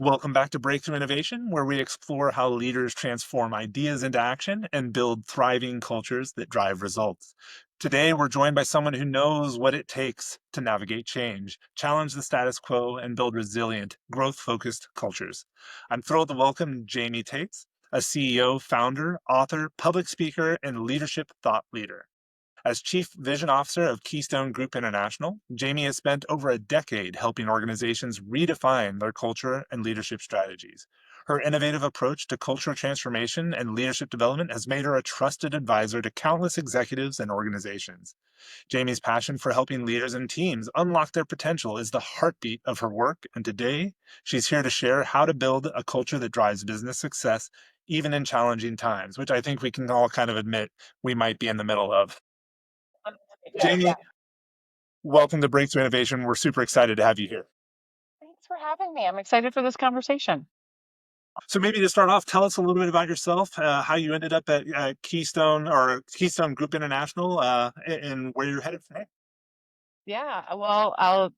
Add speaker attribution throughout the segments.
Speaker 1: Welcome back to Breakthrough Innovation, where we explore how leaders transform ideas into action and build thriving cultures that drive results. Today, we're joined by someone who knows what it takes to navigate change, challenge the status quo, and build resilient, growth focused cultures. I'm thrilled to welcome Jaime Taets, a CEO, founder, author, public speaker, and leadership thought leader. As Chief Vision Officer of Keystone Group International, Jamie has spent over a decade helping organizations redefine their culture and leadership strategies. Her innovative approach to cultural transformation and leadership development has made her a trusted advisor to countless executives and organizations. Jamie's passion for helping leaders and teams unlock their potential is the heartbeat of her work, and today she's here to share how to build a culture that drives business success even in challenging times, which I think we can all kind of admit we might be in the middle of.
Speaker 2: Yeah,
Speaker 1: Jamie, welcome to Breakthrough Innovation. We're super excited to have you here.
Speaker 2: thanks for having me. I'm excited for this conversation.
Speaker 1: So maybe to start off, tell us a little bit about yourself, how you ended up at Keystone or Keystone Group International, and where you're headed from here.
Speaker 2: Yeah, well,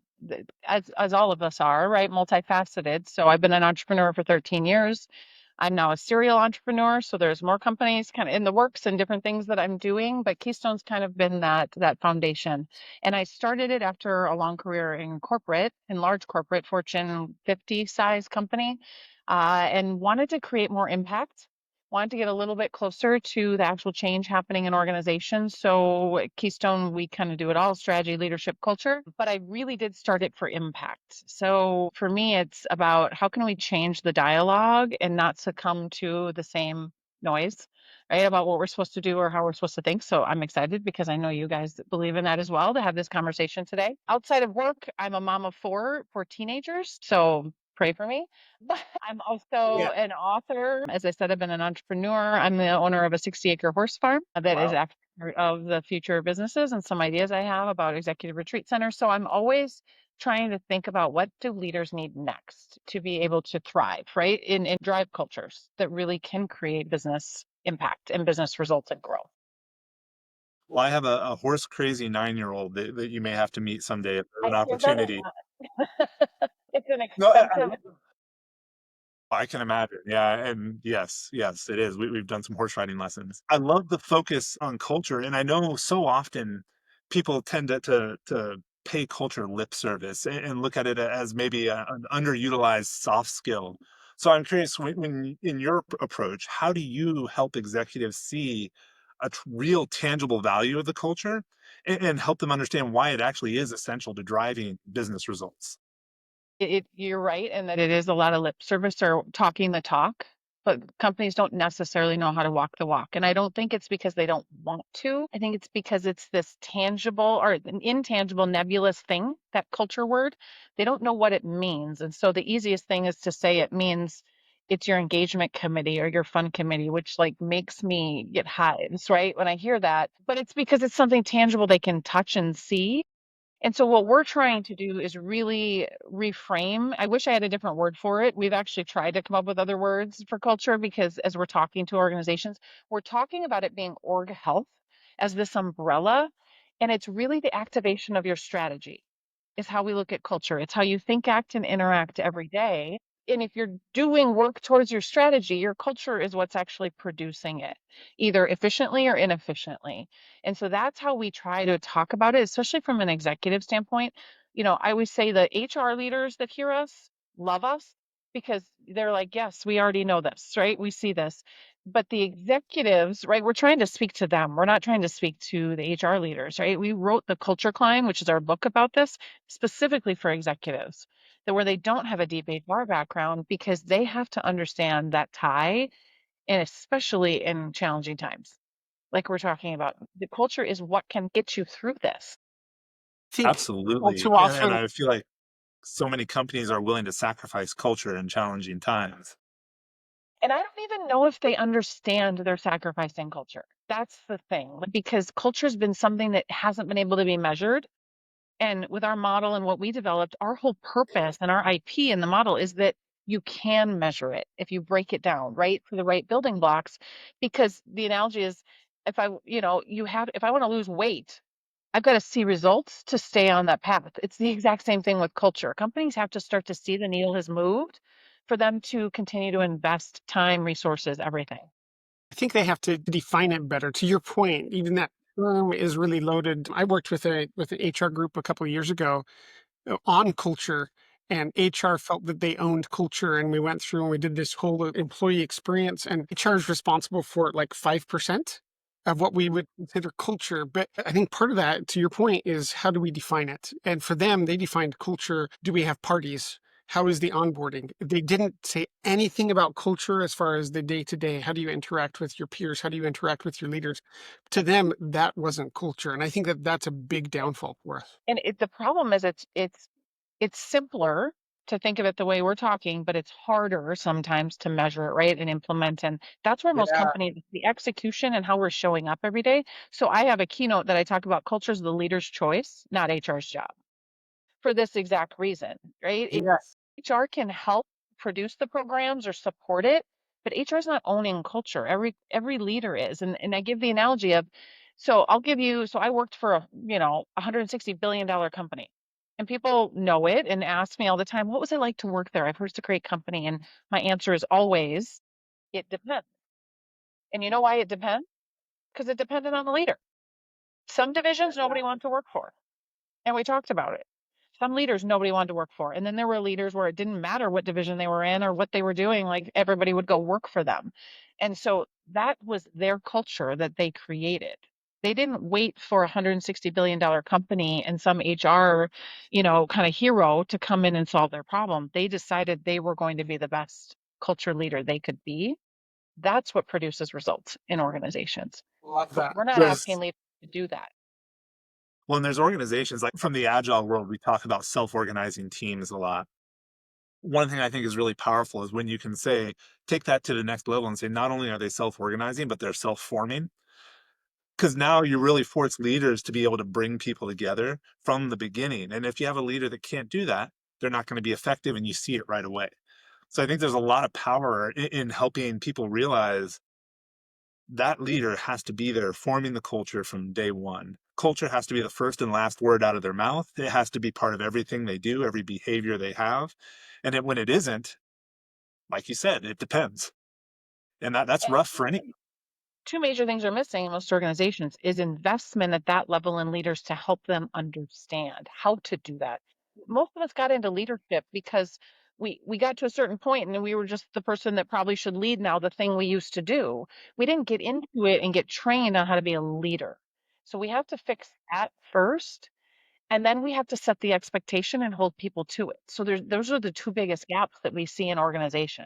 Speaker 2: as all of us are, right, multifaceted. So I've been an entrepreneur for 13 years. I'm now a serial entrepreneur, so there's more companies kind of in the works and different things that I'm doing, but Keystone's kind of been that foundation. And I started it after a long career in large corporate, Fortune 50 size company, and wanted to create more impact. Wanted to get a little bit closer to the actual change happening in organizations. So at Keystone, we kind of do it all: strategy, leadership, culture. But I really did start it for impact. So for me, it's about how can we change the dialogue and not succumb to the same noise, right? About what we're supposed to do or how we're supposed to think. So I'm excited because I know you guys believe in that as well, to have this conversation today. Outside of work, I'm a mom of four teenagers. So pray for me. I'm also
Speaker 1: Yeah.
Speaker 2: an author. As I said, I've been an entrepreneur. I'm the owner of a 60-acre horse farm that is
Speaker 1: Wow.
Speaker 2: after of the future of businesses and some ideas I have about executive retreat centers. So I'm always trying to think about what do leaders need next to be able to thrive, right? In drive cultures that really can create business impact and business results and growth.
Speaker 1: Well, I have a horse crazy 9-year-old that you may have to meet someday if there's
Speaker 2: I
Speaker 1: an
Speaker 2: hear that a
Speaker 1: opportunity.
Speaker 2: lot. It's an
Speaker 1: No,
Speaker 2: expensive.
Speaker 1: I can imagine. Yeah, and yes, yes, it is. We've done some horse riding lessons. I love the focus on culture, and I know so often people tend to pay culture lip service and look at it as maybe an underutilized soft skill. So I'm curious, when in your approach, how do you help executives see a real tangible value of the culture and help them understand why it actually is essential to driving business results?
Speaker 2: You're right in that it is a lot of lip service or talking the talk, but companies don't necessarily know how to walk the walk. And I don't think it's because they don't want to. I think it's because it's this tangible or an intangible, nebulous thing, that culture word. They don't know what it means. And so the easiest thing is to say it means it's your engagement committee or your fun committee, which like makes me get hives, right? When I hear that. But it's because it's something tangible they can touch and see, and so what we're trying to do is really reframe. I wish I had a different word for it. We've actually tried to come up with other words for culture because as we're talking to organizations, we're talking about it being org health as this umbrella. And it's really the activation of your strategy is how we look at culture. It's how you think, act, and interact every day. And if you're doing work towards your strategy, your culture is what's actually producing it, either efficiently or inefficiently. And so that's how we try to talk about it, especially from an executive standpoint. I always say the HR leaders that hear us love us because they're like, yes, we already know this, right? We see this. But the executives, right, we're trying to speak to them. We're not trying to speak to the HR leaders, right? We wrote the Culture Climb, which is our book about this, specifically for executives, that where they don't have a deep HR background because they have to understand that tie, and especially in challenging times, like we're talking about. The culture is what can get you through this. Think all
Speaker 1: Absolutely,
Speaker 2: too
Speaker 1: and
Speaker 2: often.
Speaker 1: I feel like so many companies are willing to sacrifice culture in challenging times.
Speaker 2: And I don't even know if they understand they're sacrificing culture. That's the thing, like, because culture's been something that hasn't been able to be measured. And with our model and what we developed, our whole purpose and our IP in the model is that you can measure it if you break it down, right? For the right building blocks. Because the analogy is if I, if I want to lose weight, I've got to see results to stay on that path. It's the exact same thing with culture. Companies have to start to see the needle has moved for them to continue to invest time, resources, everything.
Speaker 3: I think they have to define it better. To your point, even that term is really loaded. I worked with an HR group a couple of years ago on culture, and HR felt that they owned culture, and we went through and we did this whole employee experience, and HR is responsible for like 5% of what we would consider culture. But I think part of that, to your point, is how do we define it? And for them, they defined culture. Do we have parties? How is the onboarding? They didn't say anything about culture as far as the day to day. How do you interact with your peers? How do you interact with your leaders? To them, that wasn't culture. And I think that that's a big downfall for us.
Speaker 2: And the problem is it's simpler to think of it the way we're talking, but it's harder sometimes to measure it, right, and implement. And that's where most
Speaker 3: Yeah.
Speaker 2: companies, the execution and how we're showing up every day. So I have a keynote that I talk about culture is the leader's choice, not HR's job, for this exact reason, right?
Speaker 3: Yes.
Speaker 2: HR can help produce the programs or support it, but HR is not owning culture. Every leader is. And I give the analogy of, so I'll give you, so I worked for a, $160 billion company. And people know it and ask me all the time, what was it like to work there? I've heard it's a great company. And my answer is always, it depends. And you know why it depends? Because it depended on the leader. Some divisions nobody wanted to work for. And we talked about it. Some leaders nobody wanted to work for. And then there were leaders where it didn't matter what division they were in or what they were doing, like everybody would go work for them. And so that was their culture that they created. They didn't wait for a $160 billion company and some HR, kind of hero to come in and solve their problem. They decided they were going to be the best culture leader they could be. That's what produces results in organizations.
Speaker 3: Love
Speaker 2: But
Speaker 3: that.
Speaker 2: we're not asking
Speaker 1: There's
Speaker 2: leaders to do that.
Speaker 1: Well, and there's organizations like from the agile world, we talk about self-organizing teams a lot. One thing I think is really powerful is when you can say, take that to the next level and say, not only are they self-organizing, but they're self-forming. Because now you really force leaders to be able to bring people together from the beginning. And if you have a leader that can't do that, they're not going to be effective and you see it right away. So I think there's a lot of power in helping people realize that leader has to be there forming the culture from day one. Culture has to be the first and last word out of their mouth. It has to be part of everything they do, every behavior they have. And when it isn't, like you said, it depends. And that's
Speaker 2: And
Speaker 1: rough for any.
Speaker 2: two major things are missing in most organizations is investment at that level in leaders to help them understand how to do that. Most of us got into leadership because we got to a certain point and we were just the person that probably should lead now, the thing we used to do. We didn't get into it and get trained on how to be a leader. So we have to fix that first. And then we have to set the expectation and hold people to it. So those are the two biggest gaps that we see in organization.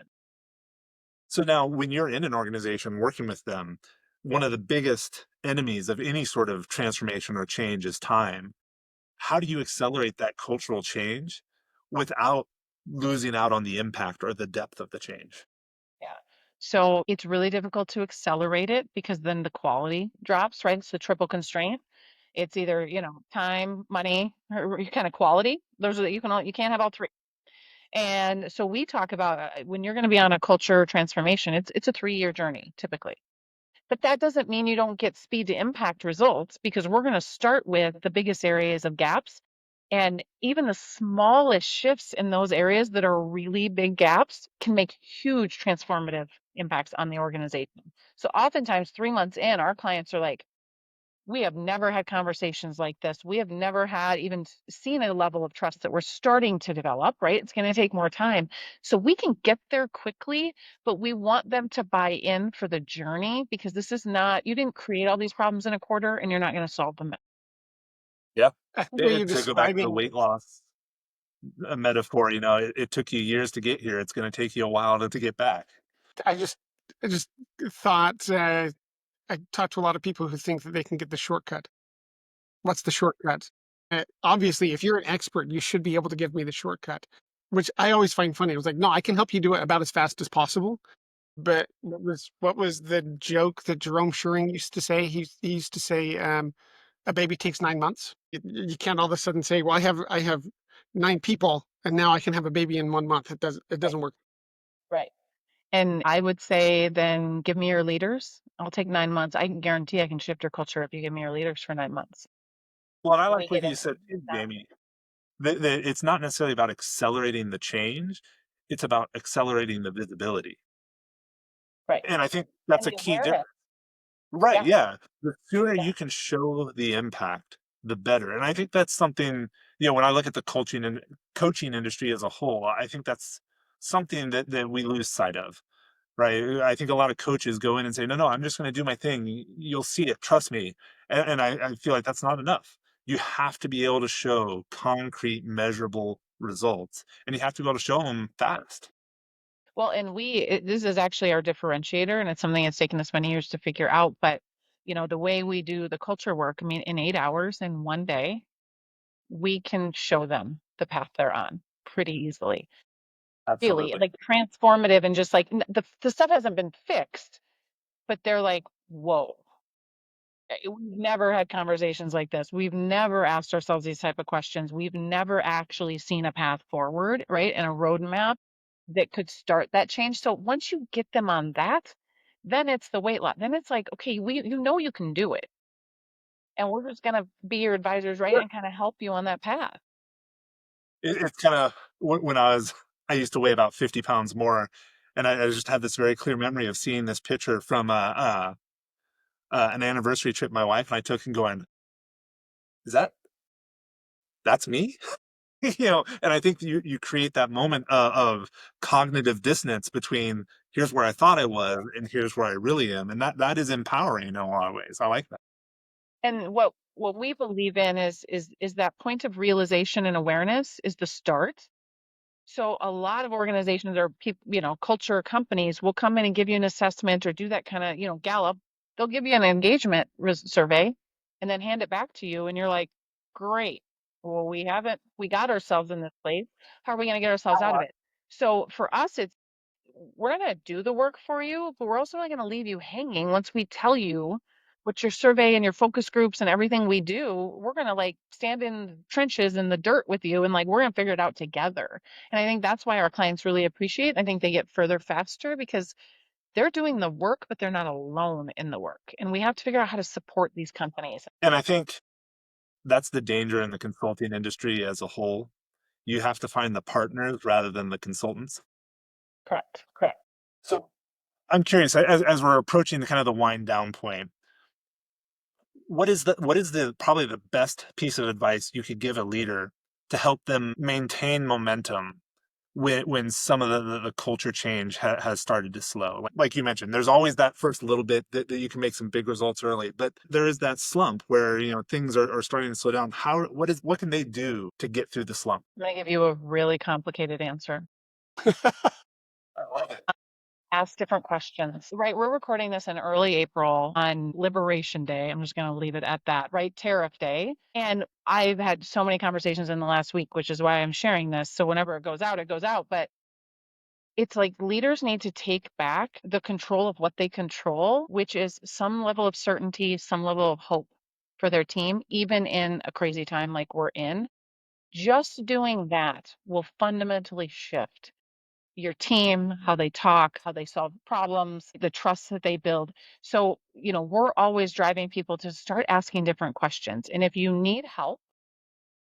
Speaker 1: So now when you're in an organization working with them, one of the biggest enemies of any sort of transformation or change is time. How do you accelerate that cultural change without losing out on the impact or the depth of the change?
Speaker 2: Yeah. So it's really difficult to accelerate it because then the quality drops, right? It's the triple constraint. It's either, time, money, or kind of quality. Those are you you can't have all three. And so we talk about when you're going to be on a culture transformation, it's a 3-year journey typically. But that doesn't mean you don't get speed to impact results because we're going to start with the biggest areas of gaps. And even the smallest shifts in those areas that are really big gaps can make huge transformative impacts on the organization. So oftentimes 3 months in, our clients are like, we have never had conversations like this. We have never had even seen a level of trust that we're starting to develop, right? It's going to take more time. So we can get there quickly, but we want them to buy in for the journey because this is not, you didn't create all these problems in a quarter and you're not going to solve them.
Speaker 1: Yeah.
Speaker 3: I think what you're
Speaker 1: To go back to the
Speaker 3: describing,
Speaker 1: weight loss metaphor, it took you years to get here. It's going to take you a while to get back.
Speaker 3: I just, I just thought, I talk to a lot of people who think that they can get the shortcut. What's the shortcut? Obviously, if you're an expert, you should be able to give me the shortcut, which I always find funny. I was like, no, I can help you do it about as fast as possible. But what was the joke that Jerome Shuring used to say? He used to say, a baby takes 9 months. You can't all of a sudden say, well, I have 9 people and now I can have a baby in 1 month. It doesn't work.
Speaker 2: Right. And I would say, then give me your leaders. I'll take 9 months. I can guarantee I can shift your culture if you give me your leaders for 9 months.
Speaker 1: Well, and I
Speaker 2: And we
Speaker 1: like what
Speaker 2: get
Speaker 1: you
Speaker 2: into
Speaker 1: said too,
Speaker 2: that.
Speaker 1: Jamie. That it's not necessarily about accelerating the change. It's about accelerating the visibility.
Speaker 2: Right.
Speaker 1: And I think that's
Speaker 2: And
Speaker 1: a
Speaker 2: the
Speaker 1: key
Speaker 2: awareness.
Speaker 1: difference. Right,
Speaker 2: Yeah.
Speaker 1: yeah. The sooner
Speaker 2: Yeah.
Speaker 1: you can show the impact, the better. And I think that's something, when I look at the coaching industry as a whole, I think that's something that we lose sight of. Right. I think a lot of coaches go in and say, no, no, I'm just going to do my thing. You'll see it. Trust me. And I feel like that's not enough. You have to be able to show concrete, measurable results, and you have to be able to show them fast.
Speaker 2: Well, and this is actually our differentiator, and it's something that's taken us many years to figure out. But, the way we do the culture work, I mean, in 8 hours in one day, we can show them the path they're on pretty easily. Really,
Speaker 1: Absolutely.
Speaker 2: like transformative and just like the stuff hasn't been fixed, but they're like, whoa. We've never had conversations like this. We've never asked ourselves these type of questions. We've never actually seen a path forward, right? And a roadmap that could start that change. So once you get them on that, then it's the weight loss. Then it's like, okay, you can do it. And we're just gonna be your advisors, right?
Speaker 1: Sure.
Speaker 2: And kind of help you on that path.
Speaker 1: It's kind of when I used to weigh about 50 pounds more. And I just have this very clear memory of seeing this picture from an anniversary trip my wife and I took and going, is that's me? And I think you create that moment of cognitive dissonance between here's where I thought I was and here's where I really am, and that is empowering in a lot of ways. I like that.
Speaker 2: And what we believe in is that point of realization and awareness is the start. So a lot of organizations or people, culture companies will come in and give you an assessment or do that kind of, Gallup. They'll give you an engagement survey and then hand it back to you. And you're like, great. Well, we got ourselves in this place. How are we going to get ourselves out of it? So for us, we're going to do the work for you, but we're also not going to leave you hanging once we tell you what your survey and your focus groups and everything we do. We're going to like stand in trenches in the dirt with you and like we're going to figure it out together. And I think that's why our clients really appreciate. I think they get further faster because they're doing the work, but they're not alone in the work. And we have to figure out how to support these companies.
Speaker 1: And I think that's the danger in the consulting industry as a whole. You have to find the partners rather than the consultants.
Speaker 2: Correct. Correct.
Speaker 1: So I'm curious, as we're approaching the kind of the wind down point, what is the probably the best piece of advice you could give a leader to help them maintain momentum when some of the culture change has started to slow? Like you mentioned, there's always that first little bit that you can make some big results early, but there is that slump where things are starting to slow down. What can they do to get through the slump?
Speaker 2: I'm going to give you a really complicated answer.
Speaker 1: I love it.
Speaker 2: Ask different questions, right? We're recording this in early April on Liberation Day. I'm just going to leave it at that, right? Tariff Day. And I've had so many conversations in the last week, which is why I'm sharing this. So whenever it goes out, it goes out. But it's like leaders need to take back the control of what they control, which is some level of certainty, some level of hope for their team, even in a crazy time like we're in. Just doing that will fundamentally shift your team, how they talk, how they solve problems, the trust that they build. So, we're always driving people to start asking different questions. And if you need help,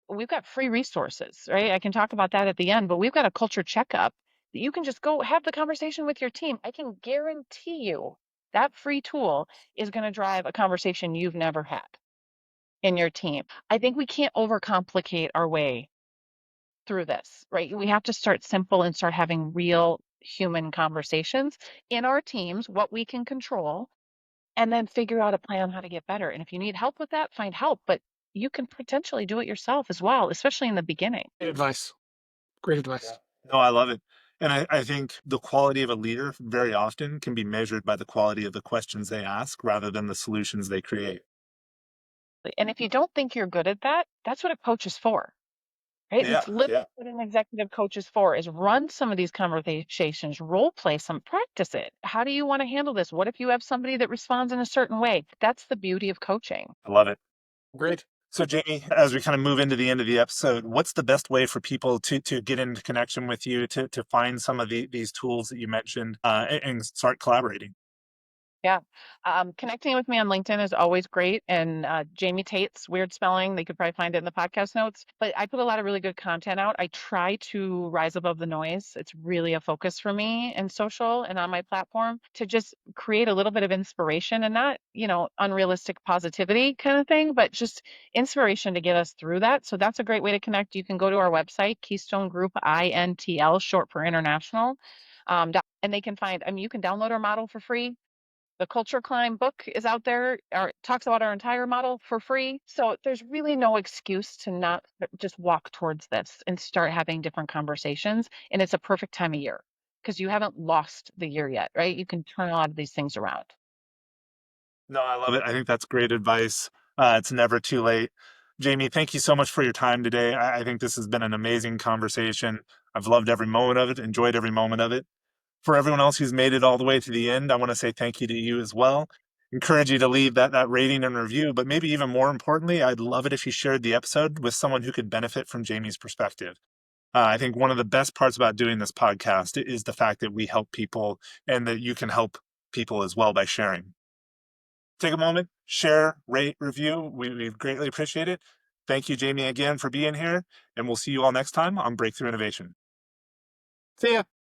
Speaker 2: we've got free resources, right? I can talk about that at the end, but we've got a culture checkup that you can just go have the conversation with your team. I can guarantee you that free tool is going to drive a conversation you've never had in your team. I think we can't overcomplicate our way through this, right? We have to start simple and start having real human conversations in our teams, what we can control, and then figure out a plan how to get better. And if you need help with that, find help, but you can potentially do it yourself as well, especially in the beginning.
Speaker 3: Great advice. Great
Speaker 1: Yeah.
Speaker 3: advice.
Speaker 1: No, I love it. And I think the quality of a leader very often can be measured by the quality of the questions they ask rather than the solutions they create.
Speaker 2: And if you don't think you're good at that, that's what a coach is for, right?
Speaker 1: Yeah,
Speaker 2: It's literally
Speaker 1: yeah.
Speaker 2: what an executive coach is for, is run some of these conversations, role play some, practice it. How do you want to handle this? What if you have somebody that responds in a certain way? That's the beauty of coaching.
Speaker 1: I love it.
Speaker 3: Great.
Speaker 1: So, Jamie, as we kind of move into the end of the episode, what's the best way for people to get into connection with you, to find some of these tools that you mentioned, and start collaborating?
Speaker 2: Yeah. Connecting with me on LinkedIn is always great. And Jaime Taets, weird spelling, they could probably find it in the podcast notes. But I put a lot of really good content out. I try to rise above the noise. It's really a focus for me in social and on my platform to just create a little bit of inspiration and not, unrealistic positivity kind of thing, but just inspiration to get us through that. So that's a great way to connect. You can go to our website, Keystone Group INTL, short for international. And they can find, you can download our model for free. The Culture Climb book is out there, or talks about our entire model for free. So there's really no excuse to not just walk towards this and start having different conversations. And it's a perfect time of year because you haven't lost the year yet, right? You can turn a lot of these things around.
Speaker 1: No, I love it. I think that's great advice. It's never too late. Jamie, thank you so much for your time today. I think this has been an amazing conversation. I've loved every moment of it, enjoyed every moment of it. For everyone else who's made it all the way to the end, I want to say thank you to you as well. Encourage you to leave that rating and review, but maybe even more importantly, I'd love it if you shared the episode with someone who could benefit from Jamie's perspective. I think one of the best parts about doing this podcast is the fact that we help people and that you can help people as well by sharing. Take a moment, share, rate, review. We greatly appreciate it. Thank you, Jamie, again for being here, and we'll see you all next time on Breakthrough Innovation.
Speaker 3: See ya.